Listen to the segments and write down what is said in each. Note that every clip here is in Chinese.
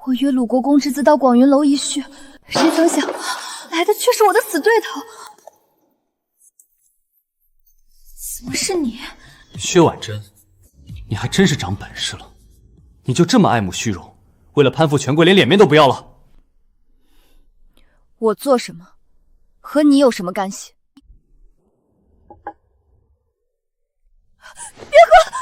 我约鲁国公之子到广云楼一叙，谁曾想来的却是我的死对头。怎么是你？薛婉珍，你还真是长本事了！你就这么爱慕虚荣，为了攀附权贵，连脸面都不要了？我做什么，和你有什么干系？别喝！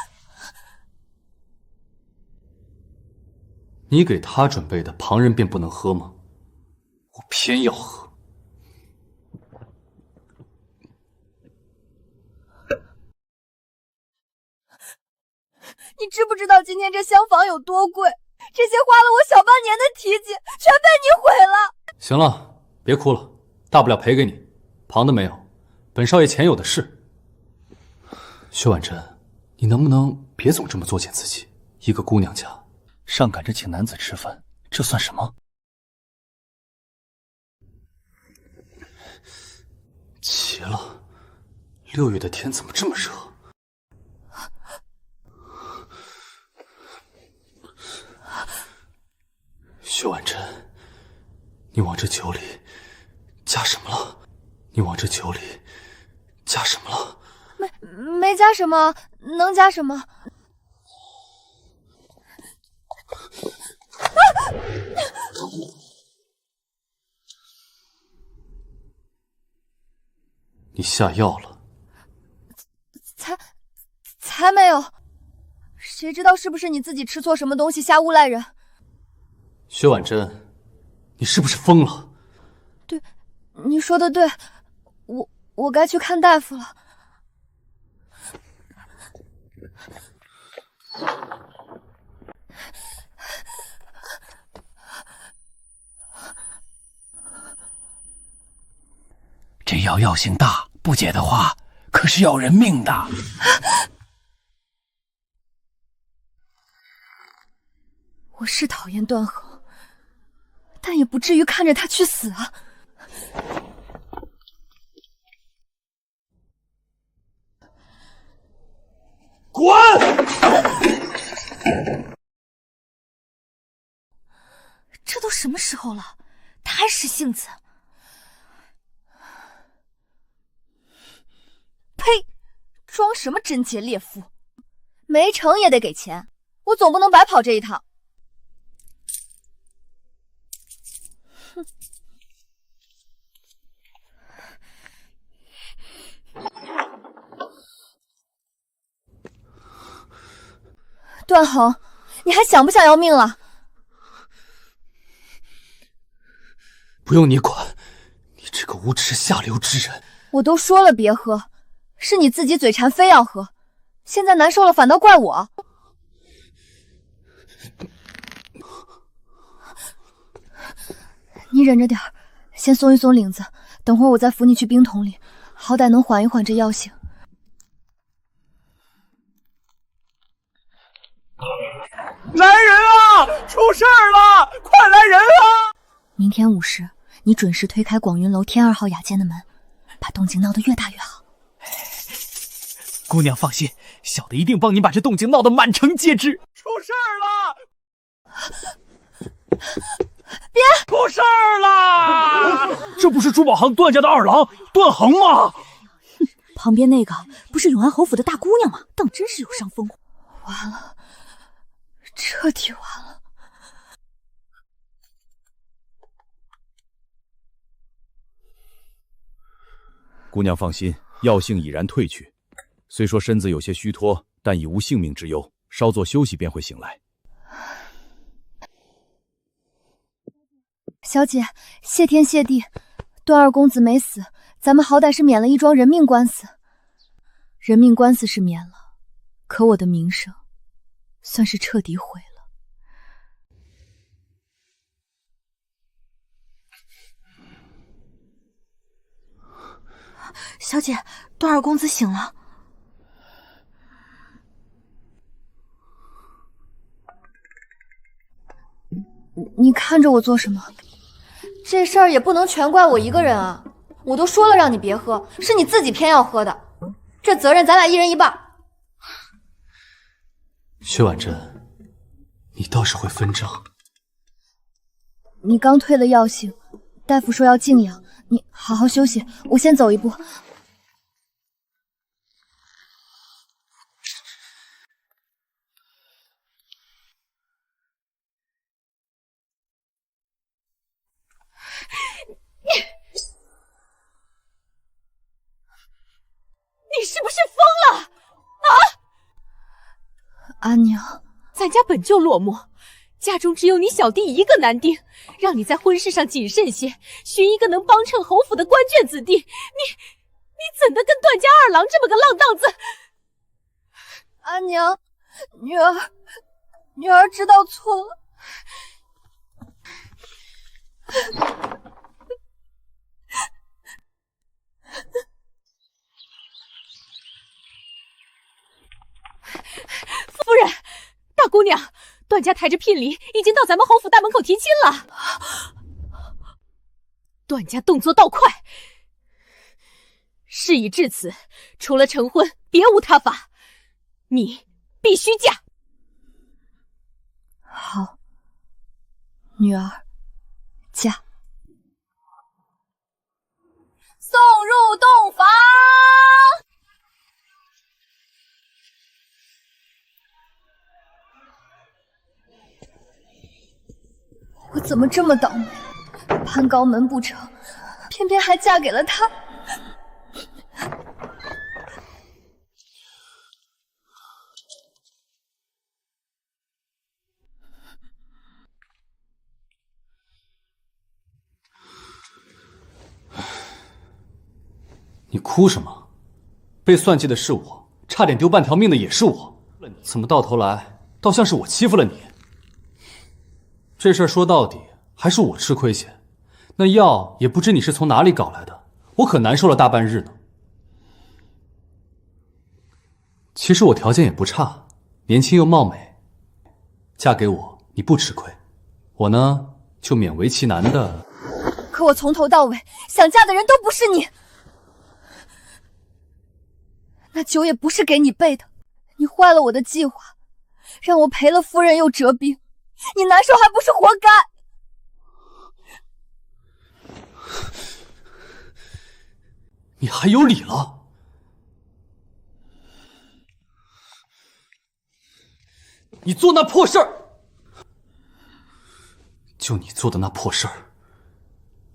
你给他准备的，旁人便不能喝吗？我偏要喝。你知不知道今天这厢房有多贵？这些花了我小半年的提劲，全被你毁了。行了，别哭了，大不了赔给你，旁的没有，本少爷钱有的是。薛婉珍，你能不能别总这么作践自己？一个姑娘家，上赶着请男子吃饭，这算什么？奇了，6月的天怎么这么热？薛婉珍，你往这酒里加什么了？你往这酒里加什么了？没加什么，能加什么？你下药了？才没有，谁知道是不是你自己吃错什么东西，瞎诬赖人？薛婉珍，你是不是疯了？对，你说的对，我该去看大夫了。这药药性大，不解的话可是要人命的。我是讨厌段恒，但也不至于看着他去死啊！滚！这都什么时候了，他还使性子？呸！装什么贞洁烈妇？没成也得给钱，我总不能白跑这一趟。哼！段恒，你还想不想要命了？不用你管，你这个无耻下流之人！我都说了别喝，是你自己嘴馋非要喝，现在难受了反倒怪我。你忍着点儿，先松一松领子，等会儿我再扶你去冰桶里，好歹能缓一缓这药性。来人啊！出事儿了！快来人啊！明天午时，你准时推开广云楼天2号雅间的门，把动静闹得越大越好。姑娘放心，小的一定帮你把这动静闹得满城皆知。出事儿了！别！出事儿了！这不是珠宝行段家的二郎段恒吗？旁边那个不是永安侯府的大姑娘吗？当真是有伤风化。完了，彻底完了。姑娘放心，药性已然退去，虽说身子有些虚脱，但已无性命之忧，稍作休息便会醒来。小姐，谢天谢地，段二公子没死，咱们好歹是免了一桩人命官司。人命官司是免了，可我的名声算是彻底毁了。小姐，段二公子醒了。你看着我做什么？这事儿也不能全怪我一个人啊！我都说了让你别喝，是你自己偏要喝的，这责任咱俩一人一半。薛婉珍，你倒是会分账。你刚退了药性，大夫说要静养，你好好休息。我先走一步。你是不是疯了？阿娘，咱家本就落寞，家中只有你小弟一个男丁，让你在婚事上谨慎些，寻一个能帮衬侯府的官眷子弟。你怎的跟段家二郎这么个浪荡子？阿娘，女儿知道错了。夫人，大姑娘，段家抬着聘礼已经到咱们侯府大门口提亲了。段家动作倒快，事已至此，除了成婚，别无他法。你必须嫁。好，女儿嫁。送入洞房。我怎么这么倒霉？攀高门不成，偏偏还嫁给了他。你哭什么？被算计的是我，差点丢半条命的也是我，怎么到头来倒像是我欺负了你？这事儿说到底还是我吃亏些，那药也不知你是从哪里搞来的，我可难受了大半日呢。其实我条件也不差，年轻又貌美，嫁给我你不吃亏，我呢就勉为其难的。可我从头到尾想嫁的人都不是你。那酒也不是给你备的，你坏了我的计划，让我赔了夫人又折兵，你难受还不是活该。你还有理了？你做那破事儿，就你做的那破事儿，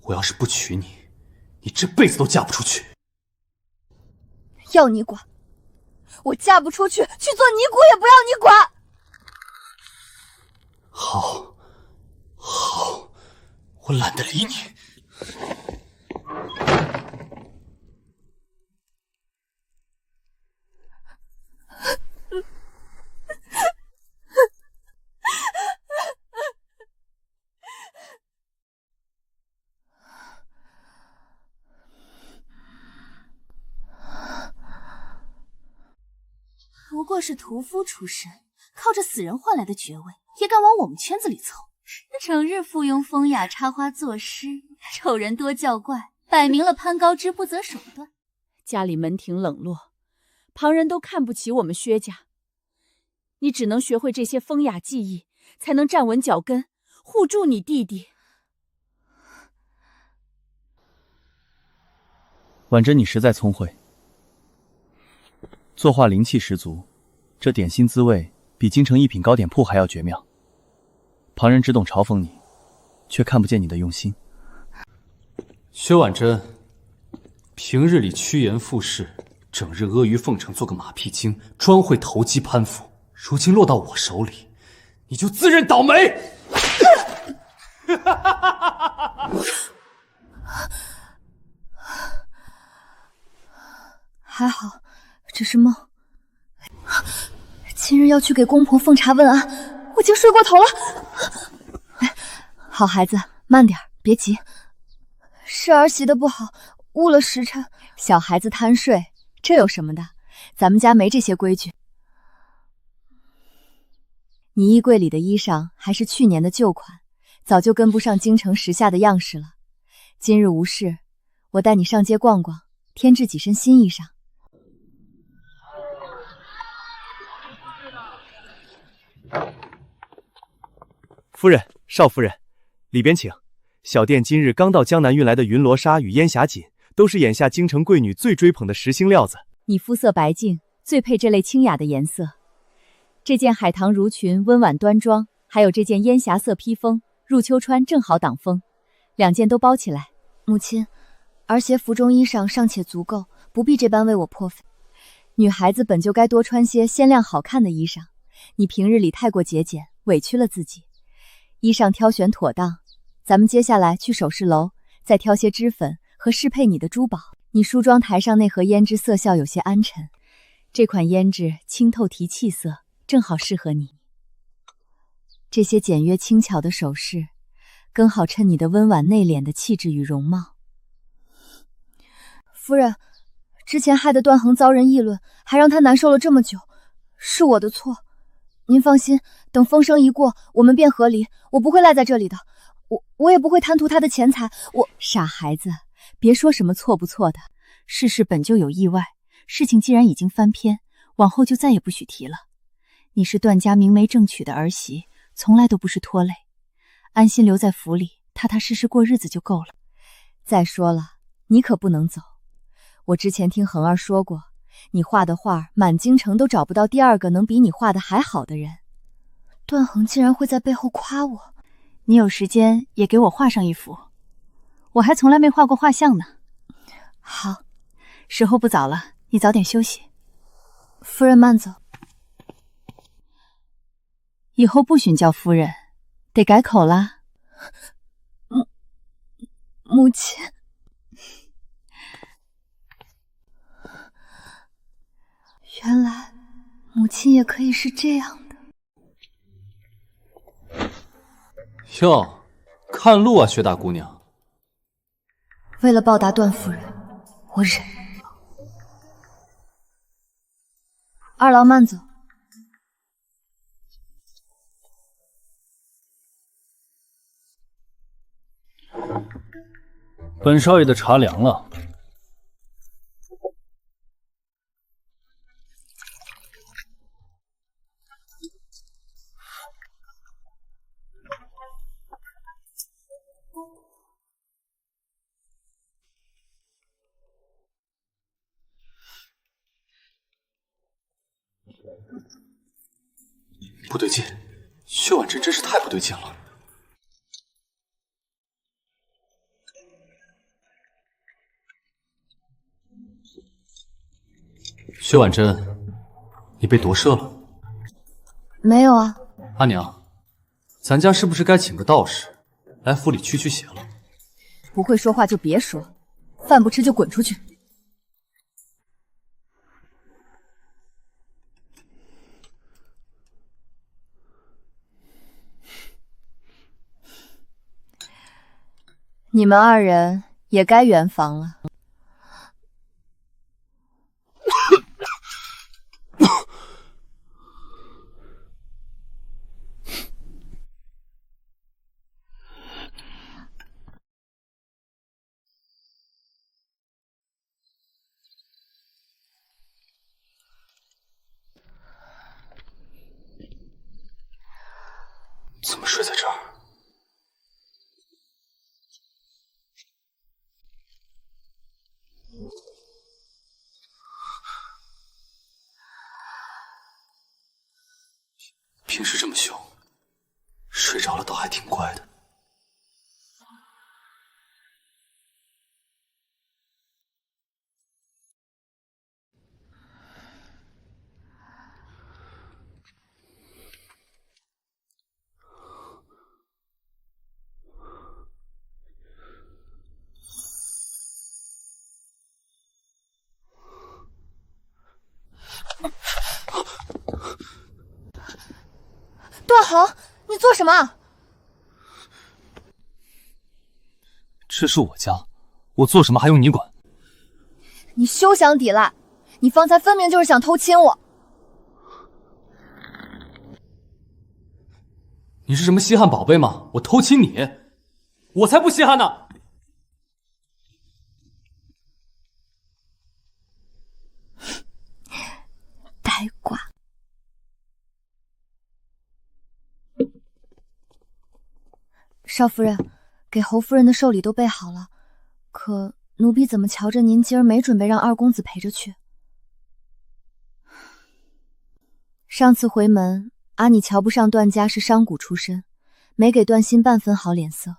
我要是不娶你，你这辈子都嫁不出去。要你管？我嫁不出去，去做尼姑也不要你管。好，好，我懒得理你。不过是屠夫出身，靠着死人换来的爵位，也敢往我们圈子里凑。整日附庸风雅，插花作诗，丑人多叫怪，摆明了攀高枝不择手段。家里门庭冷落，旁人都看不起我们薛家。你只能学会这些风雅技艺，才能站稳脚跟，护住你弟弟。婉珍，你实在聪慧，作画灵气十足，这点心滋味比京城一品糕点铺还要绝妙。旁人只懂嘲讽你，却看不见你的用心。薛婉珍，平日里趋炎附势，整日阿谀奉承，做个马屁精，专会投机攀附。如今落到我手里，你就自认倒霉。还好，只是梦。今日要去给公婆奉茶问安，我竟睡过头了。好孩子，慢点，别急。是儿媳的不好，误了时辰。小孩子贪睡，这有什么的？咱们家没这些规矩。你衣柜里的衣裳还是去年的旧款，早就跟不上京城时下的样式了。今日无事，我带你上街逛逛，添置几身新衣裳。夫人，少夫人，里边请。小店今日刚到江南运来的云罗纱与烟霞锦，都是眼下京城贵女最追捧的实星料子。你肤色白净，最配这类清雅的颜色。这件海棠襦裙温婉端庄，还有这件烟霞色披风，入秋穿正好挡风。2件都包起来。母亲，儿媳服中衣裳尚且足够，不必这般为我破费。女孩子本就该多穿些鲜亮好看的衣裳，你平日里太过节俭，委屈了自己。衣裳挑选妥当，咱们接下来去首饰楼，再挑些脂粉和适配你的珠宝。你梳妆台上那盒胭脂色效有些暗沉，这款胭脂清透提气色，正好适合你。这些简约轻巧的首饰，更好衬你的温婉内敛的气质与容貌。夫人，之前害得段恒遭人议论，还让他难受了这么久，是我的错。您放心，等风声一过，我们便和离，我不会赖在这里的。我也不会贪图他的钱财。傻孩子，别说什么错不错的，世事本就有意外，事情既然已经翻篇，往后就再也不许提了。你是段家明媒正娶的儿媳，从来都不是拖累，安心留在府里，踏踏实实过日子就够了。再说了，你可不能走。我之前听恒儿说过，你画的画满京城都找不到第二个能比你画的还好的人。段恒竟然会在背后夸我。你有时间也给我画上一幅，我还从来没画过画像呢。好，时候不早了，你早点休息。夫人慢走。以后不许叫夫人，得改口啦。母亲。原来母亲也可以是这样的。哟，看路啊，薛大姑娘。为了报答段夫人，我忍。二郎慢走。本少爷的茶凉了。不对劲，薛婉珍真是太不对劲了。薛婉珍，你被夺舍了？没有啊。阿娘，咱家是不是该请个道士来府里驱驱邪了？不会说话就别说，饭不吃就滚出去。你们2人也该圆房了。怎么睡在这儿？平时这么凶，睡着了倒还挺乖的。段恒，你做什么？这是我家，我做什么还用你管？你休想抵赖！你方才分明就是想偷亲我。你是什么稀罕宝贝吗？我偷亲你？我才不稀罕呢！呆瓜。少夫人，给侯夫人的寿礼都备好了，可奴婢怎么瞧着您今儿没准备让二公子陪着去？上次回门，阿你瞧不上段家是商贾出身，没给段心半分好脸色。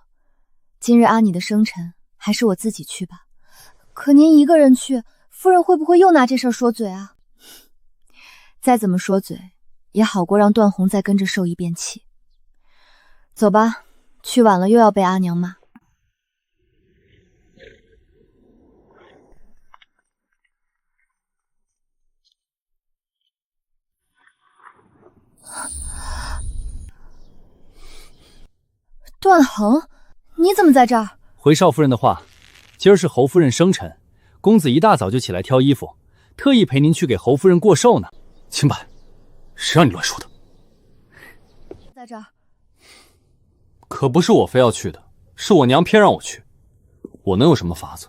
今日阿你的生辰，还是我自己去吧。可您一个人去，夫人会不会又拿这事儿说嘴啊？再怎么说嘴，也好过让段宏再跟着受一遍气。走吧，去晚了又要被阿娘骂。段恒，你怎么在这儿？回少夫人的话，今儿是侯夫人生辰，公子一大早就起来挑衣服，特意陪您去给侯夫人过寿呢。清白，谁让你乱说的？在这儿。可不是我非要去的，是我娘偏让我去，我能有什么法子？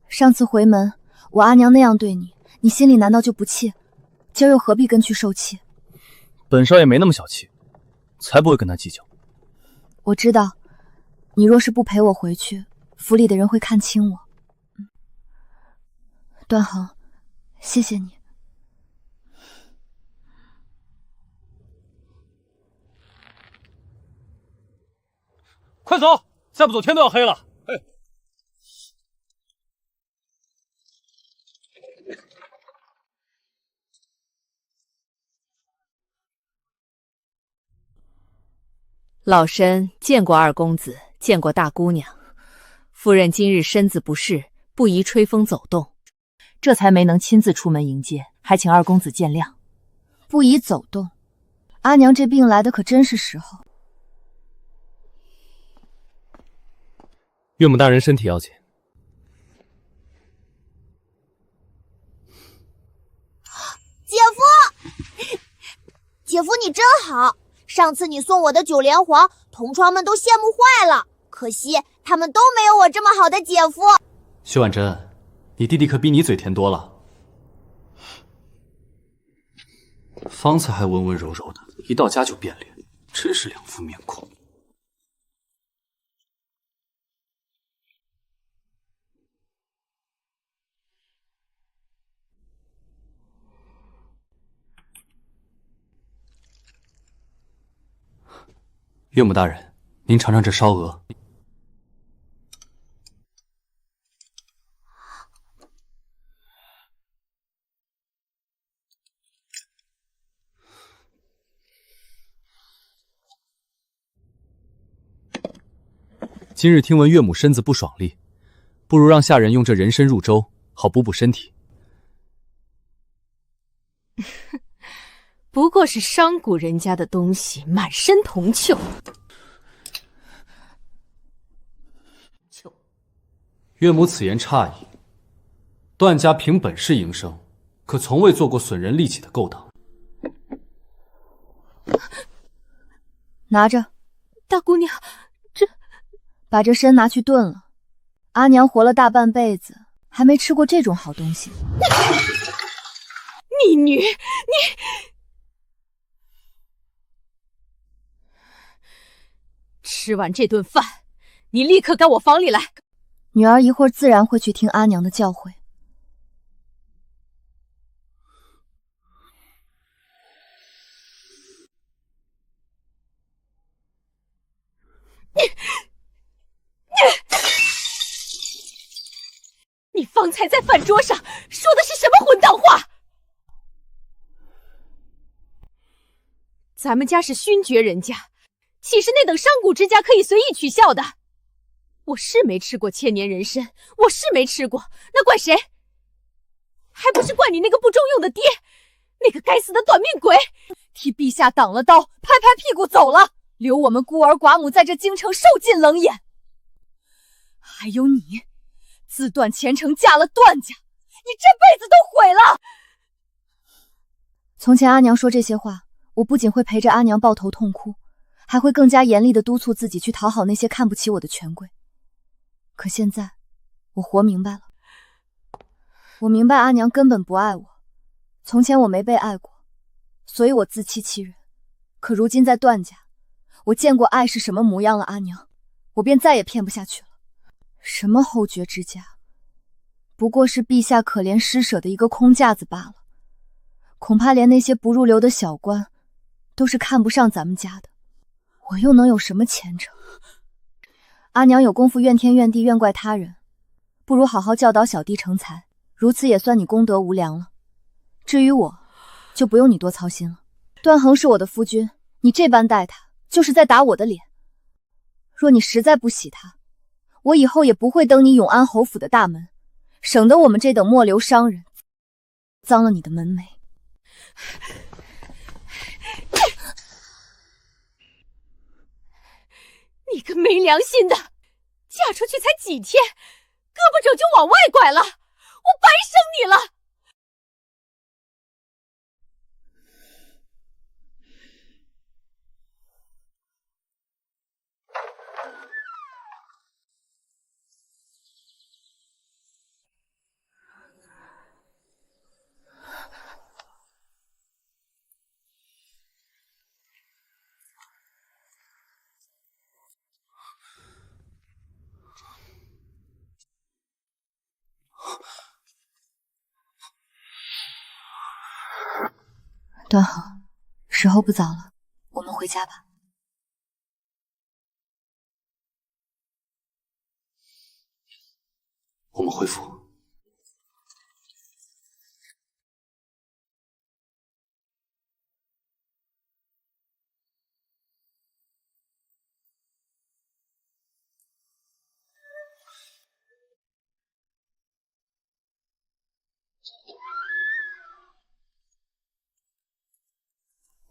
上次回门，我阿娘那样对你，你心里难道就不气？今儿又何必跟去受气？本少爷没那么小气，才不会跟他计较。我知道，你若是不陪我回去，府里的人会看轻我。段恒，谢谢你。快走，再不走天都要黑了。老身见过二公子，见过大姑娘。夫人今日身子不适，不宜吹风走动，这才没能亲自出门迎接，还请二公子见谅。不宜走动，阿娘这病来的可真是时候。岳母大人身体要紧。姐夫，姐夫你真好。上次你送我的9连环，同窗们都羡慕坏了，可惜他们都没有我这么好的姐夫。薛婉珍，你弟弟可比你嘴甜多了。方才还温温柔柔的，一到家就变脸，真是两副面孔。岳母大人，您尝尝这烧鹅。今日听闻岳母身子不爽利，不如让下人用这人参入粥，好补补身体。不过是商贾人家的东西，满身铜臭。岳母此言差矣。段家凭本事营生，可从未做过损人利己的勾当。拿着，大姑娘，把这参拿去炖了。阿娘活了大半辈子，还没吃过这种好东西。逆女，你吃完这顿饭，你立刻到我房里来。女儿一会儿自然会去听阿娘的教诲。你方才在饭桌上说的是什么混账话？咱们家是勋爵人家，岂是那等商贾之家可以随意取笑的？我是没吃过千年人参，我是没吃过，那怪谁？还不是怪你那个不中用的爹，那个该死的短命鬼，替陛下挡了刀，拍拍屁股走了，留我们孤儿寡母在这京城受尽冷眼。还有你，自段前程嫁了段家，你这辈子都毁了。从前阿娘说这些话，我不仅会陪着阿娘抱头痛哭，还会更加严厉地督促自己去讨好那些看不起我的权贵。可现在，我活明白了。我明白阿娘根本不爱我，从前我没被爱过，所以我自欺欺人。可如今在段家，我见过爱是什么模样了，阿娘，我便再也骗不下去了。什么后爵之家，不过是陛下可怜施舍的一个空架子罢了。恐怕连那些不入流的小官，都是看不上咱们家的。我又能有什么前程？阿娘有功夫怨天怨地怨怪他人，不如好好教导小弟成才，如此也算你功德无量了。至于我，就不用你多操心了。段衡是我的夫君，你这般待他，就是在打我的脸。若你实在不喜他，我以后也不会登你永安侯府的大门，省得我们这等末流商人脏了你的门楣。你个没良心的，嫁出去才几天，胳膊肘就往外拐了，我白生你了！段衡，时候不早了，我们回家吧。我们回府。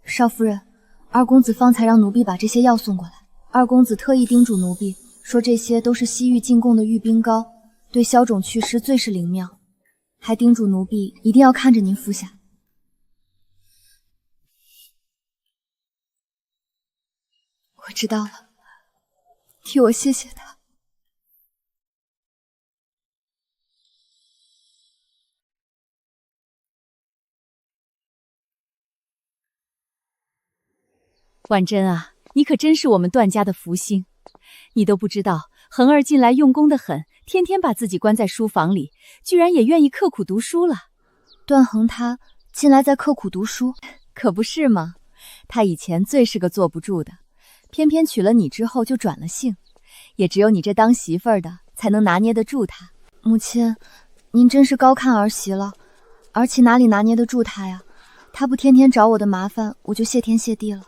少夫人，二公子方才让奴婢把这些药送过来。二公子特意叮嘱奴婢，说这些都是西域进贡的玉冰膏，对消肿祛湿最是灵妙，还叮嘱奴婢一定要看着您服下。我知道了，替我谢谢他。婉珍啊，你可真是我们段家的福星。你都不知道，恒儿近来用功得很，天天把自己关在书房里，居然也愿意刻苦读书了。段衡他近来在刻苦读书，可不是吗？他以前最是个坐不住的，偏偏娶了你之后就转了性，也只有你这当媳妇儿的才能拿捏得住他。母亲，您真是高看儿媳了，儿媳哪里拿捏得住他呀？他不天天找我的麻烦，我就谢天谢地了。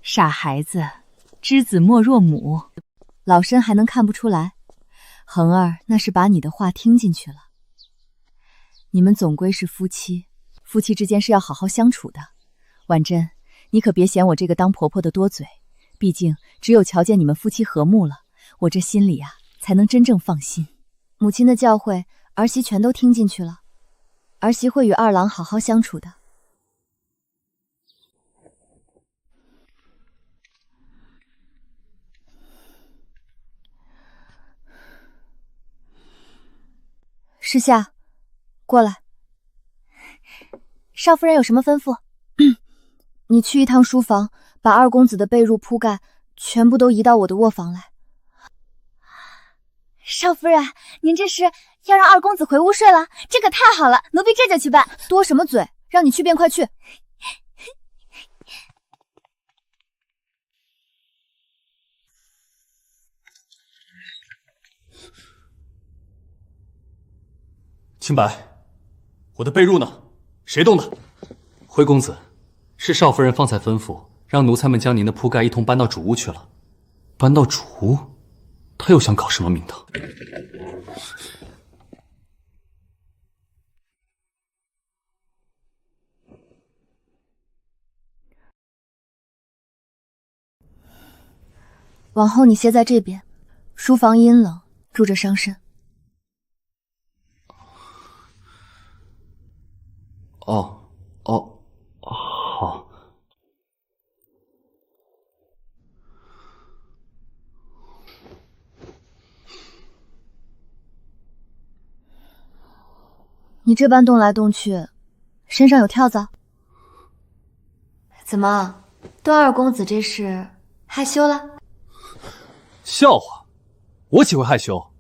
傻孩子，知子莫若母，老身还能看不出来？恒儿那是把你的话听进去了。你们总归是夫妻，夫妻之间是要好好相处的。婉珍，你可别嫌我这个当婆婆的多嘴，毕竟只有瞧见你们夫妻和睦了，我这心里啊才能真正放心。母亲的教诲，儿媳全都听进去了，儿媳会与二郎好好相处的。侍下，过来。少夫人有什么吩咐？你去一趟书房，把二公子的被褥铺盖全部都移到我的卧房来。少夫人，您这是要让二公子回屋睡了？这可太好了，奴婢这就去办。多什么嘴，让你去便快去。清白，我的被褥呢？谁动的？回公子，是少夫人方才吩咐，让奴才们将您的铺盖一同搬到主屋去了。搬到主屋？他又想搞什么名堂？往后你歇在这边，书房阴冷，住着伤身。好。你这般动来动去，身上有跳蚤？怎么，段二公子这是害羞了？笑话，我岂会害羞？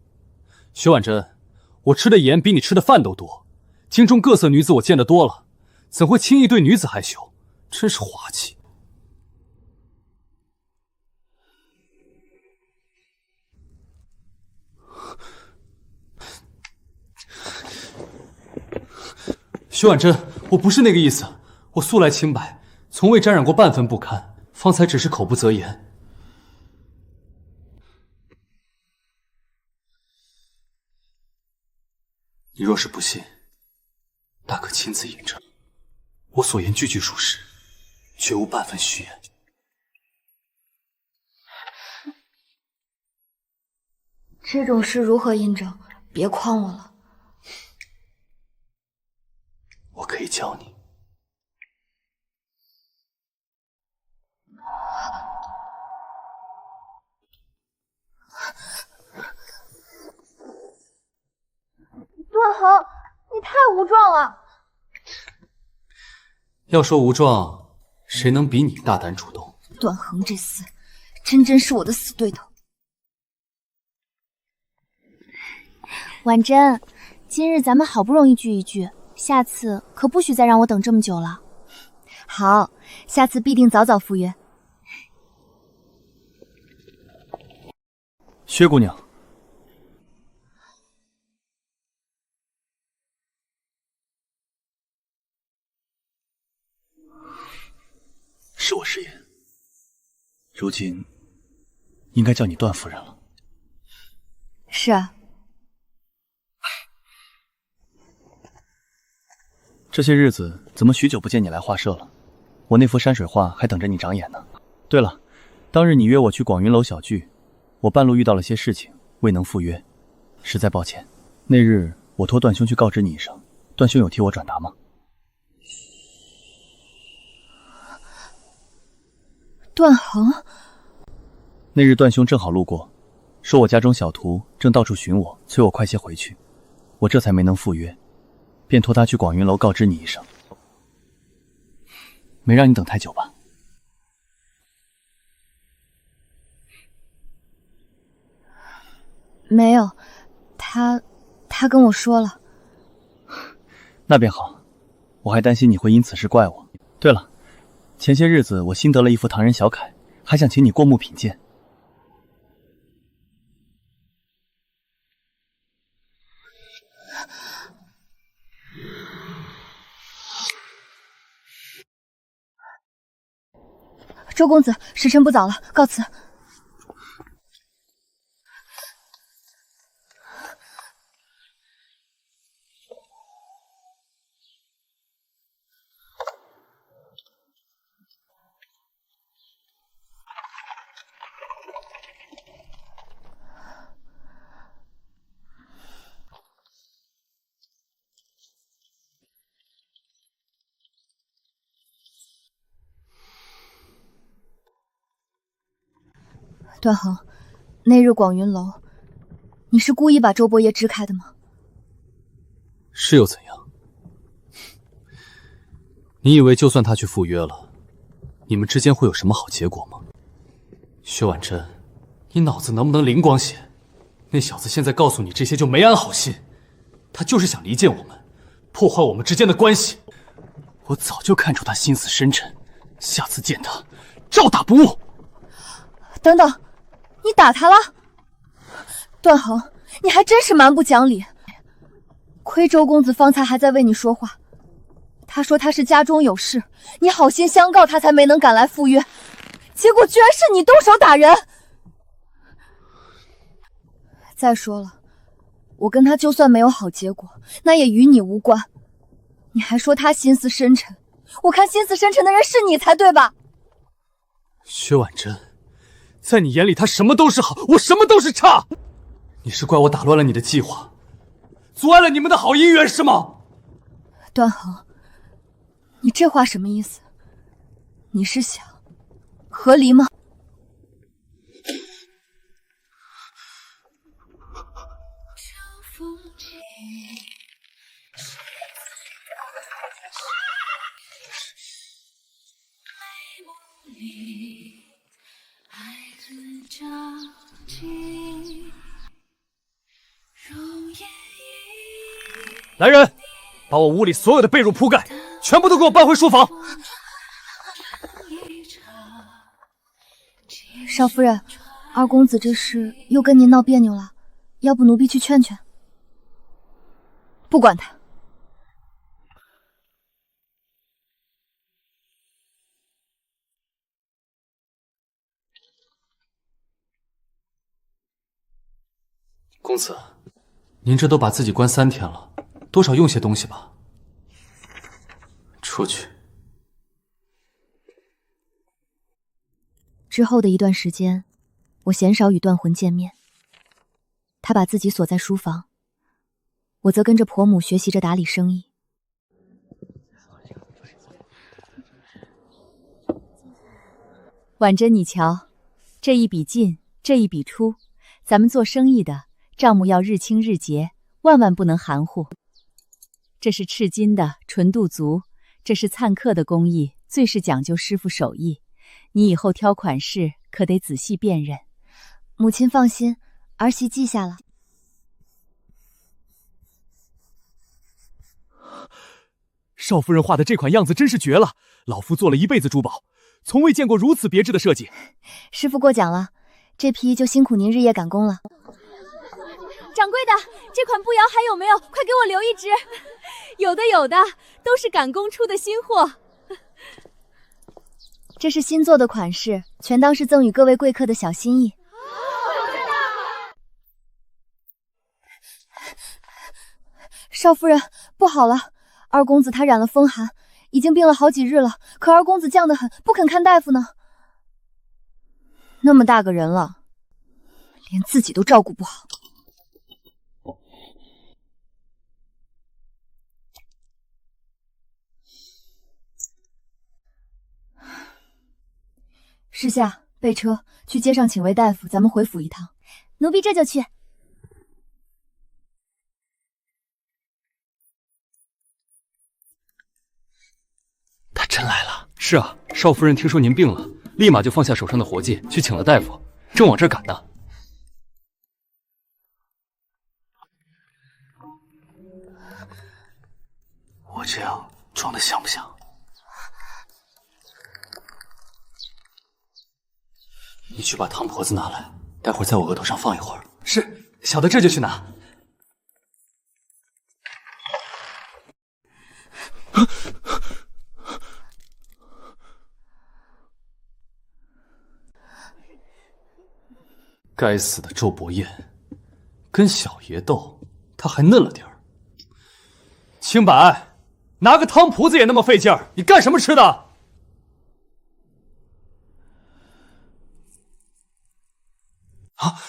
薛婉珍，我吃的盐比你吃的饭都多，京中各色女子我见得多了，怎会轻易对女子害羞？真是滑稽。薛婉珍，我不是那个意思，我素来清白，从未沾染过半分不堪，方才只是口不择言。你若是不信，大可亲自印证，我所言句句属实，绝无半分虚言。这种事如何印证？别诓我了。我可以教你。段恒，你太无状了。要说无状，谁能比你大胆主动？段恒这厮，真是我的死对头。婉珍，今日咱们好不容易聚一聚，下次可不许再让我等这么久了。好，下次必定早早赴约。薛姑娘，是我失言，如今应该叫你段夫人了。是啊。这些日子怎么许久不见你来画社了？我那幅山水画还等着你长眼呢。对了，当日你约我去广云楼小聚，我半路遇到了些事情，未能赴约，实在抱歉。那日我托段兄去告知你一声，段兄有替我转达吗？段恒，那日段兄正好路过，说我家中小徒正到处寻我，催我快些回去，我这才没能赴约，便托他去广云楼告知你一声。没让你等太久吧？没有，他跟我说了。那便好，我还担心你会因此事怪我。对了，前些日子我新得了一幅唐人小楷，还想请你过目品鉴。周公子，时辰不早了，告辞。段恒，那日广云楼，你是故意把周伯爷支开的吗？是又怎样？你以为就算他去赴约了，你们之间会有什么好结果吗？薛婉珍，你脑子能不能灵光些？那小子现在告诉你这些就没安好心，他就是想离间我们，破坏我们之间的关系。我早就看出他心思深沉，下次见他，照打不误。等等，你打他了？段恒，你还真是蛮不讲理。亏周公子方才还在为你说话，他说他是家中有事，你好心相告，他才没能赶来赴约，结果居然是你动手打人。再说了，我跟他就算没有好结果，那也与你无关。你还说他心思深沉，我看心思深沉的人是你才对吧？薛婉珍，在你眼里他什么都是好，我什么都是差。你是怪我打乱了你的计划，阻碍了你们的好姻缘是吗？段恒，你这话什么意思？你是想和离吗？来人，把我屋里所有的被褥铺盖全部都给我搬回书房。少夫人，二公子这是又跟您闹别扭了，要不奴婢去劝劝？不管他。公子，您这都把自己关3天了，多少用些东西吧。出去。之后的一段时间，我鲜少与断魂见面。他把自己锁在书房，我则跟着婆母学习着打理生意。婉珍，你瞧，这一笔进，这一笔出，咱们做生意的账目要日清日结，万万不能含糊。这是赤金的纯度足，这是灿刻的工艺，最是讲究师傅手艺。你以后挑款式可得仔细辨认。母亲放心，儿媳记下了。少夫人画的这款样子真是绝了，老夫做了一辈子珠宝，从未见过如此别致的设计。师傅过奖了，这批就辛苦您日夜赶工了。掌柜的，这款步摇还有没有？快给我留一只。有的，有的，都是赶工出的新货。这是新做的款式，全当是赠与各位贵客的小心意。少夫人，不好了，二公子他染了风寒，已经病了好几日了。可二公子犟得很，不肯看大夫呢。那么大个人了，连自己都照顾不好。侍下，备车，去街上请位大夫，咱们回府一趟。奴婢这就去。他真来了。是啊，少夫人听说您病了，立马就放下手上的活计，去请了大夫，正往这儿赶呢。我这样装的像不像？你去把汤婆子拿来，待会儿在我额头上放一会儿。是，小的这就去拿。该死的周伯彦，跟小爷斗，他还嫩了点儿。清白，拿个汤菩子也那么费劲儿，你干什么吃的？啊！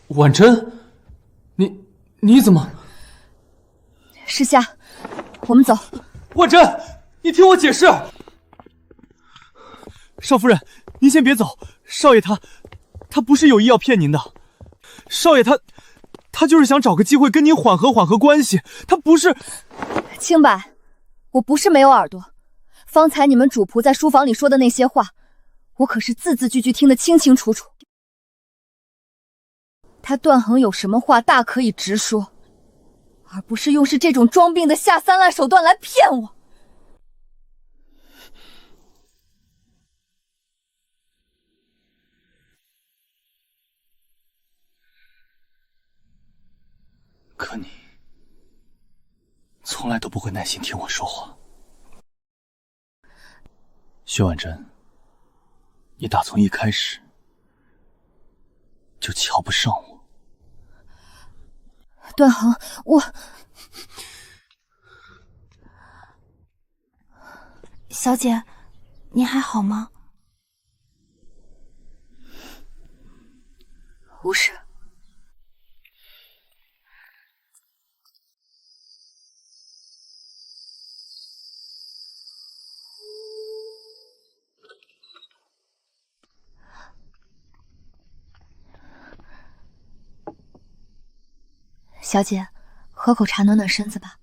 婉珍，你怎么？侍下，我们走。婉珍，你听我解释。少夫人，您先别走，少爷他不是有意要骗您的，少爷他就是想找个机会跟您缓和缓和关系，他不是。清白，我不是没有耳朵，方才你们主仆在书房里说的那些话，我可是字字句句听得清清楚楚。他段衡有什么话大可以直说，而不是用是这种装病的下三滥手段来骗我。可你从来都不会耐心听我说话。薛婉珍，你打从一开始就瞧不上我。段衡，小姐，你还好吗？无事。小姐，喝口茶暖暖身子吧。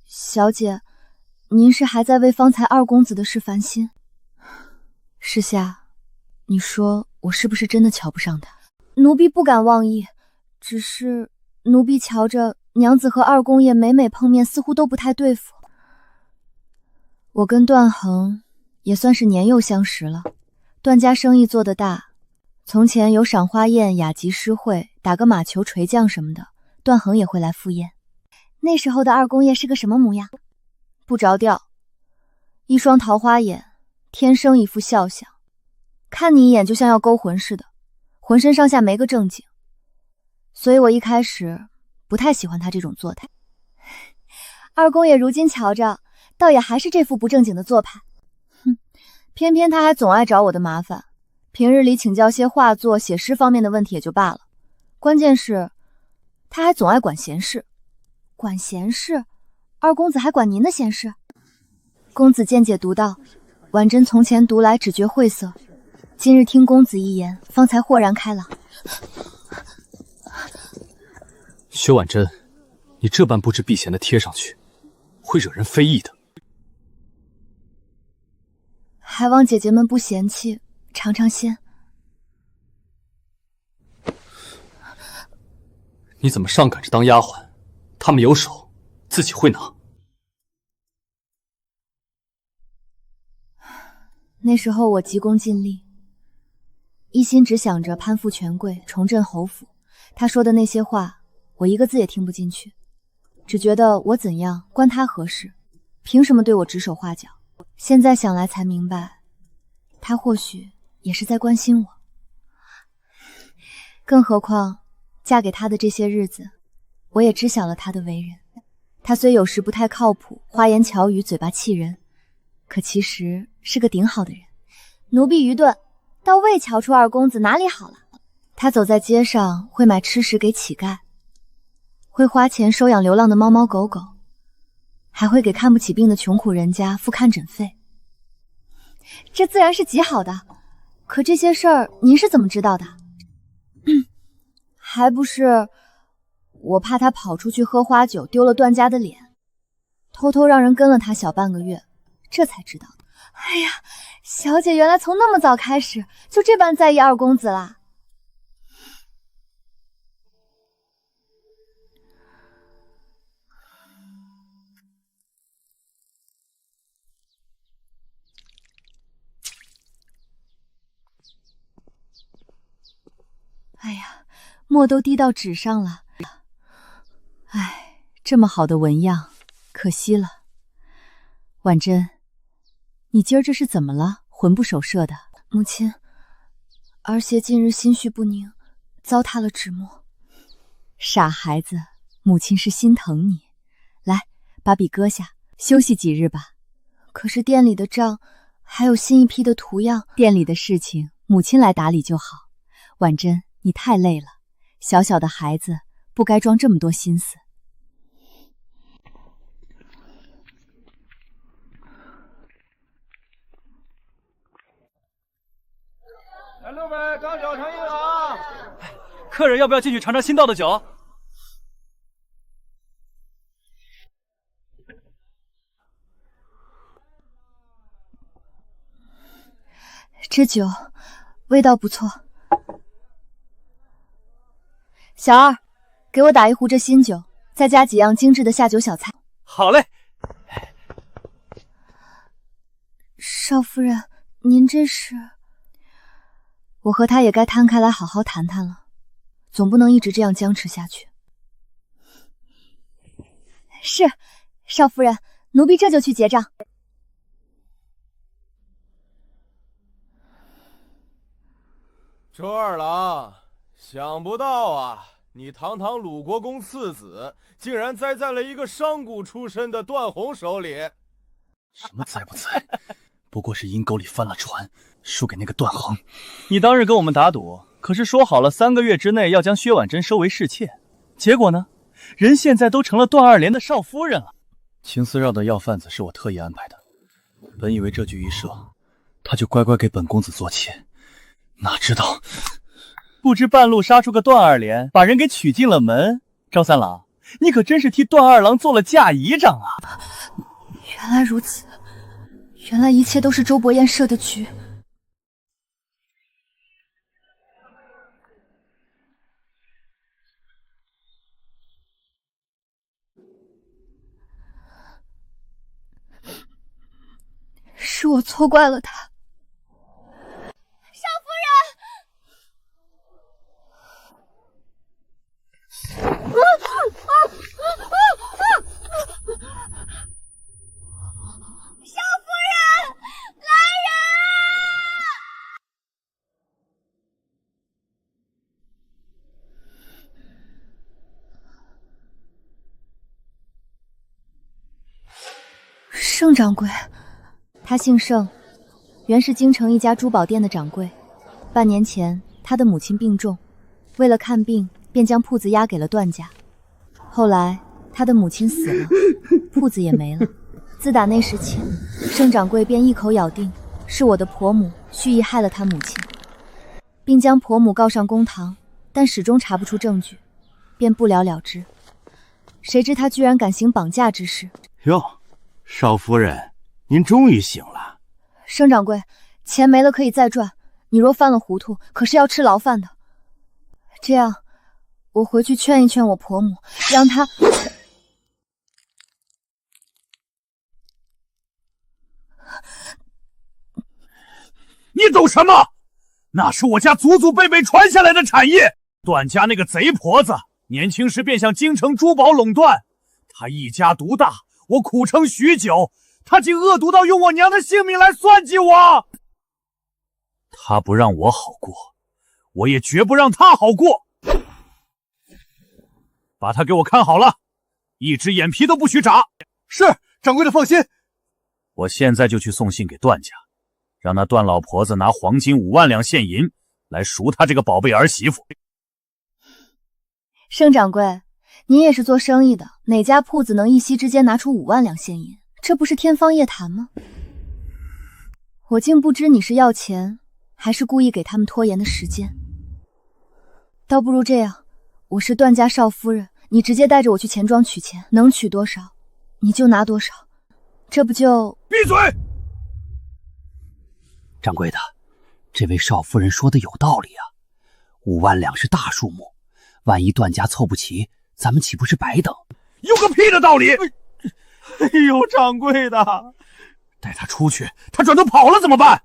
小姐，您是还在为方才二公子的事烦心？侍下，你说我是不是真的瞧不上他？奴婢不敢妄议，只是奴婢瞧着娘子和二公爷每每碰面，似乎都不太对付。我跟段衡也算是年幼相识了，段家生意做得大，从前有赏花宴、雅集诗会，打个马球、垂将什么的，段衡也会来赴宴。那时候的二公爷是个什么模样？不着调，一双桃花眼，天生一副笑相，看你一眼就像要勾魂似的，浑身上下没个正经。所以我一开始不太喜欢他这种做态。二公爷如今瞧着，倒也还是这副不正经的做派。哼，偏偏他还总爱找我的麻烦。平日里请教些画作、写诗方面的问题也就罢了，关键是他还总爱管闲事。管闲事？二公子还管您的闲事？公子见解独到，婉珍从前读来只觉晦涩，今日听公子一言，方才豁然开朗。薛婉珍，你这般不知避嫌的贴上去，会惹人非议的。还望姐姐们不嫌弃，尝尝鲜。你怎么上赶着当丫鬟？他们有手，自己会拿。那时候我急功近利，一心只想着攀附权贵，重振侯府。他说的那些话，我一个字也听不进去，只觉得我怎样关他何事？凭什么对我指手画脚？现在想来才明白，他或许也是在关心我。更何况嫁给他的这些日子，我也知晓了他的为人。他虽有时不太靠谱，花言巧语，嘴巴气人，可其实是个顶好的人。奴婢愚钝，倒未瞧出二公子哪里好了。他走在街上会买吃食给乞丐，会花钱收养流浪的猫猫狗狗，还会给看不起病的穷苦人家付看诊费。这自然是极好的，可这些事儿您是怎么知道的？还不是我怕他跑出去喝花酒，丢了段家的脸，偷偷让人跟了他小半个月，这才知道的。哎呀，小姐原来从那么早开始就这般在意二公子啦。哎呀，墨都滴到纸上了。哎，这么好的纹样，可惜了。婉珍，你今儿这是怎么了？魂不守舍的。母亲，儿媳近日心绪不宁，糟蹋了纸墨。傻孩子，母亲是心疼你。来，把笔搁下，休息几日吧。可是店里的账，还有新一批的图样，店里的事情，母亲来打理就好。婉珍，你太累了，小小的孩子不该装这么多心思。来6杯刚酒成一碗。客人要不要进去尝尝新倒的酒？这酒味道不错。小二，给我打一壶这新酒，再加几样精致的下酒小菜。好嘞。少夫人，您这是……我和他也该摊开来好好谈谈了，总不能一直这样僵持下去。是，少夫人，奴婢这就去结账。周二郎，想不到啊，你堂堂鲁国公次子，竟然栽在了一个商贾出身的段宏手里。什么栽不栽？不过是阴沟里翻了船，输给那个段衡。你当日跟我们打赌，可是说好了3个月之内要将薛婉珍收为侍妾，结果呢？人现在都成了段二连的少夫人了。青丝绕的药贩子是我特意安排的，本以为这局一设，他就乖乖给本公子做妾，哪知道，不知半路杀出个段二连，把人给娶进了门。赵三郎，你可真是替段二郎做了嫁衣裳啊！原来如此，原来一切都是周伯彦设的局。是我错怪了他。少夫人！少夫人，来人啊！盛掌柜，他姓盛，原是京城一家珠宝店的掌柜。半年前，他的母亲病重，为了看病，便将铺子押给了段家。后来，他的母亲死了，铺子也没了。自打那时起，盛掌柜便一口咬定是我的婆母蓄意害了他母亲，并将婆母告上公堂，但始终查不出证据，便不了了之。谁知他居然敢行绑架之事。哟，少夫人，您终于醒了。盛掌柜，钱没了可以再赚，你若犯了糊涂，可是要吃牢饭的。这样，我回去劝一劝我婆母，让她……你懂什么？那是我家祖祖辈辈传下来的产业。段家那个贼婆子，年轻时便向京城珠宝垄断，他一家独大，我苦撑许久，他竟恶毒到用我娘的性命来算计我。他不让我好过，我也绝不让他好过。把他给我看好了，一只眼皮都不许眨。是，掌柜的放心。我现在就去送信给段家，让那段老婆子拿黄金5万两现银来赎他这个宝贝儿媳妇。盛掌柜，您也是做生意的，哪家铺子能一夕之间拿出5万两现银？这不是天方夜谭吗？我竟不知你是要钱，还是故意给他们拖延的时间。倒不如这样，我是段家少夫人，你直接带着我去钱庄取钱，能取多少你就拿多少，这不就……闭嘴！掌柜的，这位少夫人说的有道理啊，5万两是大数目，万一段家凑不齐，咱们岂不是白等？有个屁的道理！哎呦，掌柜的，带他出去，他转头跑了怎么办？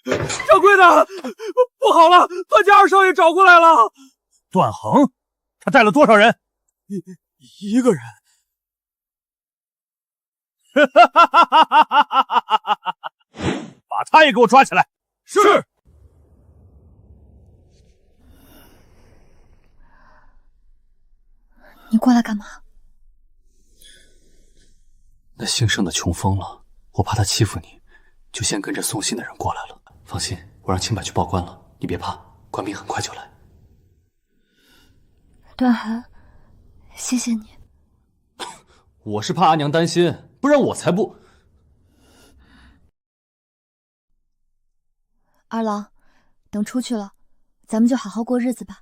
掌柜的，不好了，段家二少爷找过来了。段恒，他带了多少人？一个人。把他也给我抓起来。是。你过来干嘛？那姓盛的穷疯了，我怕他欺负你，就先跟着送信的人过来了。放心，我让清白去报官了，你别怕，官兵很快就来。段寒，谢谢你。我是怕阿娘担心，不然我才不。二郎，等出去了，咱们就好好过日子吧，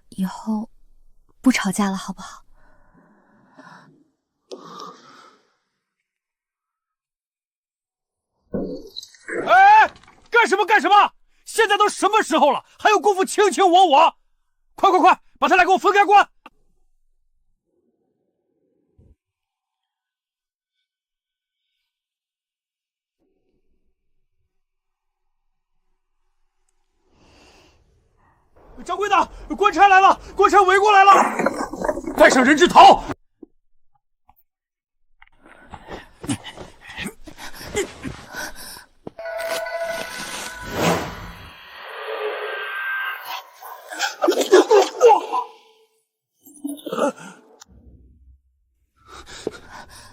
以后不吵架了，好不好？哎，干什么干什么？现在都什么时候了，还有功夫卿卿我我？快快快，把他俩给我分开关！掌柜的，官差来了，官差围过来了，带上人质逃！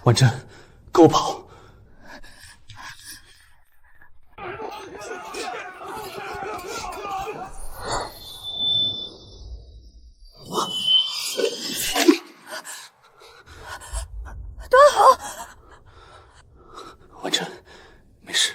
婉珍，跟我跑！段恒，婉珍，没事。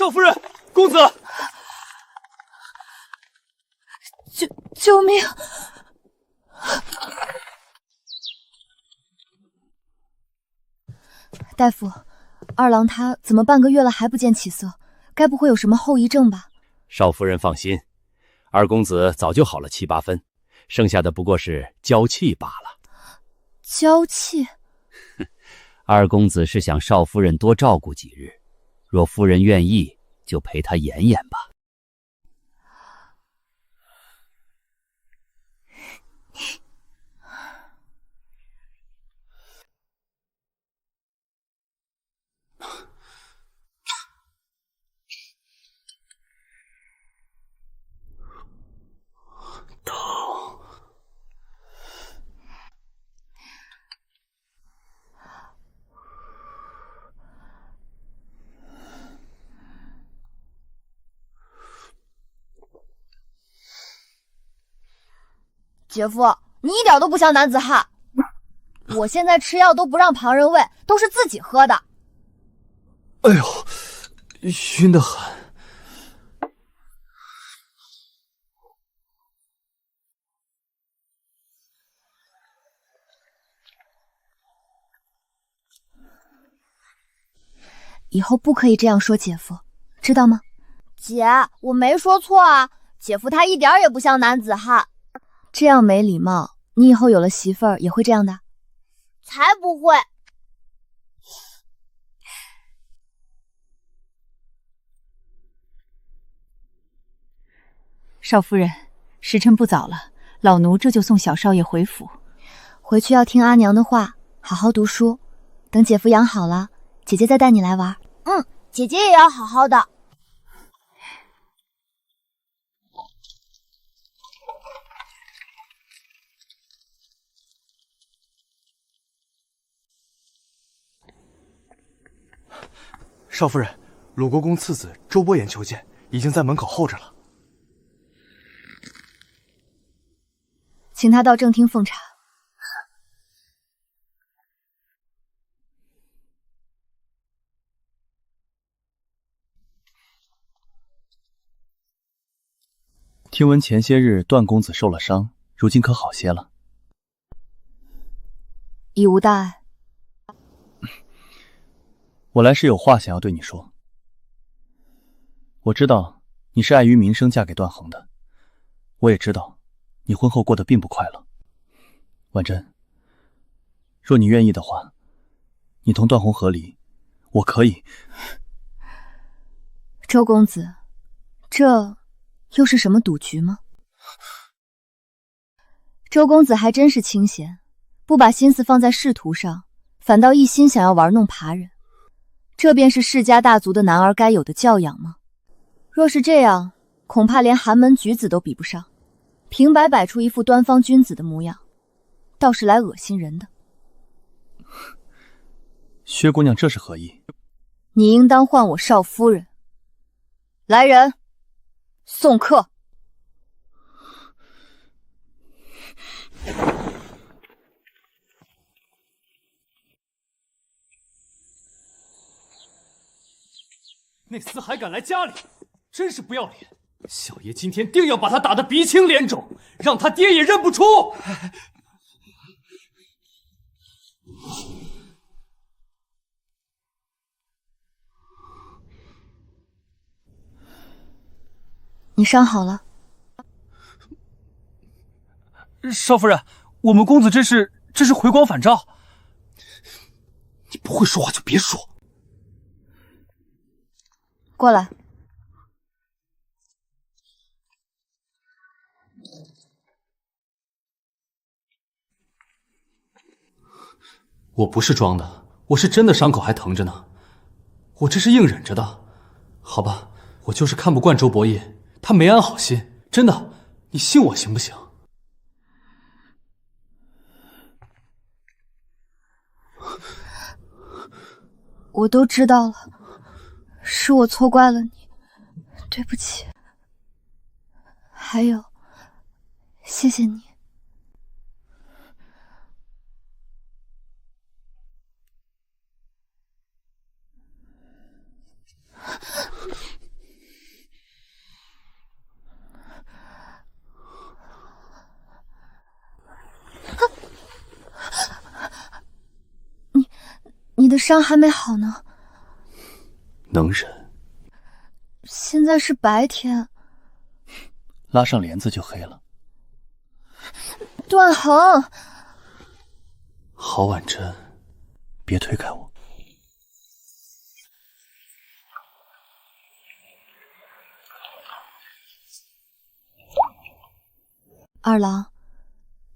少夫人，公子！救命！大夫，二郎他怎么半个月了还不见起色？该不会有什么后遗症吧？少夫人放心，二公子早就好了7、8分，剩下的不过是娇气罢了。娇气？二公子是想少夫人多照顾几日，若夫人愿意，就陪她演演吧。姐夫，你一点都不像男子汉。我现在吃药都不让旁人喂，都是自己喝的。哎呦，晕得很。以后不可以这样说姐夫，知道吗？姐，我没说错啊，姐夫他一点也不像男子汉。这样没礼貌，你以后有了媳妇儿也会这样的？才不会。少夫人，时辰不早了，老奴这就送小少爷回府。回去要听阿娘的话，好好读书。等姐夫养好了，姐姐再带你来玩。姐姐也要好好的。少夫人，鲁国公次子周伯言求见，已经在门口候着了。请他到正厅奉茶。听闻前些日段公子受了伤，如今可好些了？已无大碍。我来是有话想要对你说。我知道你是碍于名声嫁给段衡的，我也知道你婚后过得并不快乐。婉珍，若你愿意的话，你同段宏和离，我可以。周公子，这又是什么赌局吗？周公子还真是清闲，不把心思放在仕途上，反倒一心想要玩弄扒人。这便是世家大族的男儿该有的教养吗？若是这样，恐怕连寒门举子都比不上，平白摆出一副端方君子的模样，倒是来恶心人的。薛姑娘这是何意？你应当唤我少夫人。来人，送客。那厮还敢来家里，真是不要脸！小爷今天定要把他打得鼻青脸肿，让他爹也认不出。你伤好了？少夫人，我们公子这是回光返照。你不会说话就别说。过来。我不是装的，我是真的伤口还疼着呢，我这是硬忍着的。好吧，我就是看不惯周伯业，他没安好心，真的，你信我行不行？我都知道了，是我错怪了你，对不起。还有，谢谢你。的伤还没好呢。能忍。现在是白天，拉上帘子就黑了。段恒，郝婉珍，别推开我。二郎，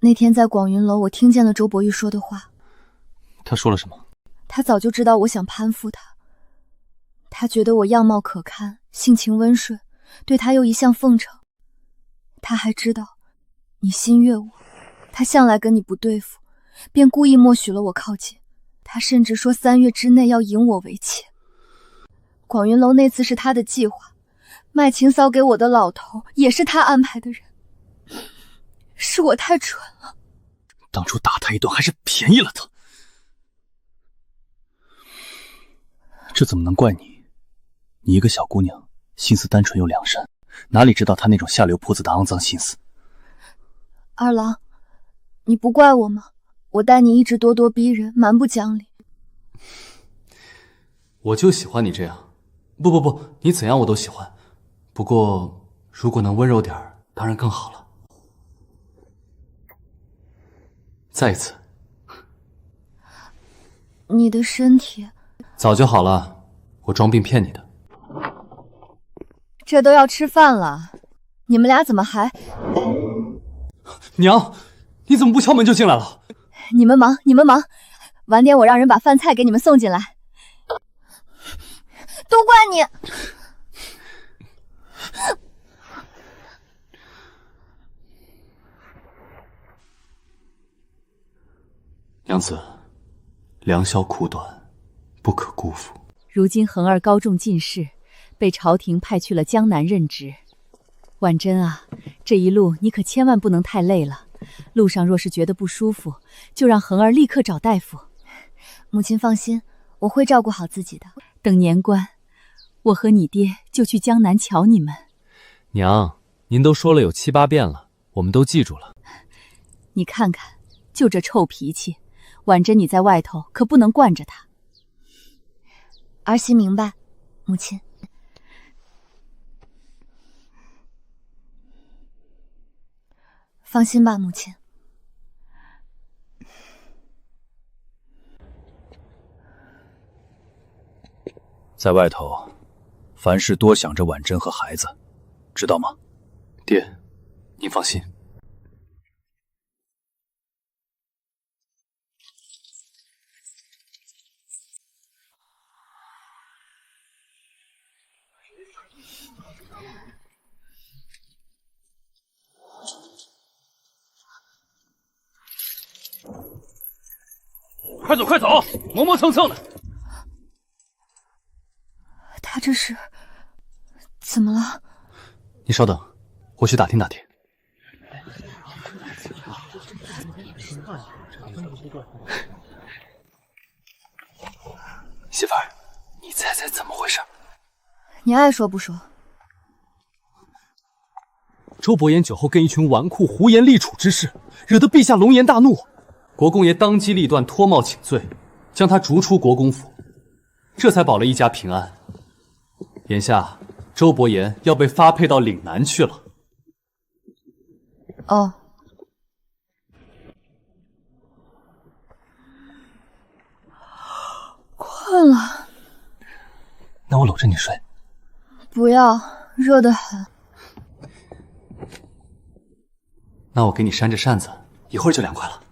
那天在广云楼，我听见了周伯玉说的话。他说了什么？他早就知道我想攀附他，他觉得我样貌可堪，性情温顺，对他又一向奉承。他还知道你心悦我，他向来跟你不对付，便故意默许了我靠近。他甚至说3月之内要迎我为妾。广云楼那次是他的计划，卖情嫂给我的老头也是他安排的人。是我太蠢了，当初打他一顿还是便宜了他。这怎么能怪你？你一个小姑娘，心思单纯又良善，哪里知道他那种下流婆子的肮脏心思？二郎，你不怪我吗？我待你一直咄咄逼人，蛮不讲理。我就喜欢你这样。不，你怎样我都喜欢。不过如果能温柔点儿，当然更好了。再一次，你的身体早就好了，我装病骗你的。这都要吃饭了，你们俩怎么还……娘，你怎么不敲门就进来了？你们忙，晚点我让人把饭菜给你们送进来。都怪你！娘子，良宵苦短，不可辜负。如今恒儿高中进士，被朝廷派去了江南任职。婉珍啊，这一路你可千万不能太累了。路上若是觉得不舒服，就让恒儿立刻找大夫。母亲放心，我会照顾好自己的。等年关，我和你爹就去江南瞧你们。娘，您都说了有7、8遍了，我们都记住了。你看看，就这臭脾气，婉珍你在外头可不能惯着他。儿媳明白，母亲。放心吧，母亲。在外头，凡事多想着婉珍和孩子，知道吗？爹，您放心。快走，磨磨蹭蹭的。他这是怎么了？你稍等，我去打听打听。媳妇儿，你猜猜怎么回事？你爱说不说。周伯言酒后跟一群纨绔胡言立储之士，惹得陛下龙颜大怒。国公爷当机立断，脱帽请罪，将他逐出国公府，这才保了一家平安。眼下周伯言要被发配到岭南去了。哦，困了。那我搂着你睡。不要，热得很。那我给你扇着扇子，一会儿就凉快了。